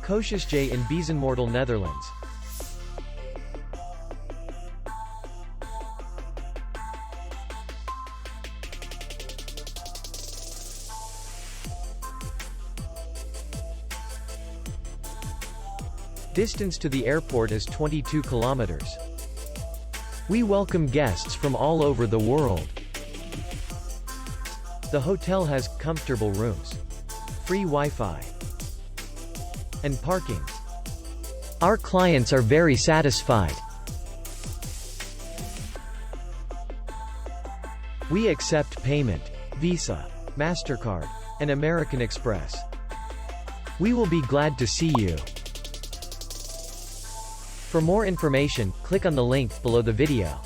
Koetshuisje in Biezenmortel, Netherlands. Distance to the airport is 22 kilometers. We welcome guests from all over the world. The hotel has comfortable rooms, free Wi-Fi, and parking. Our clients are very satisfied. We accept payment, Visa, MasterCard, and American Express. We will be glad to see you. For more information, click on the link below the video.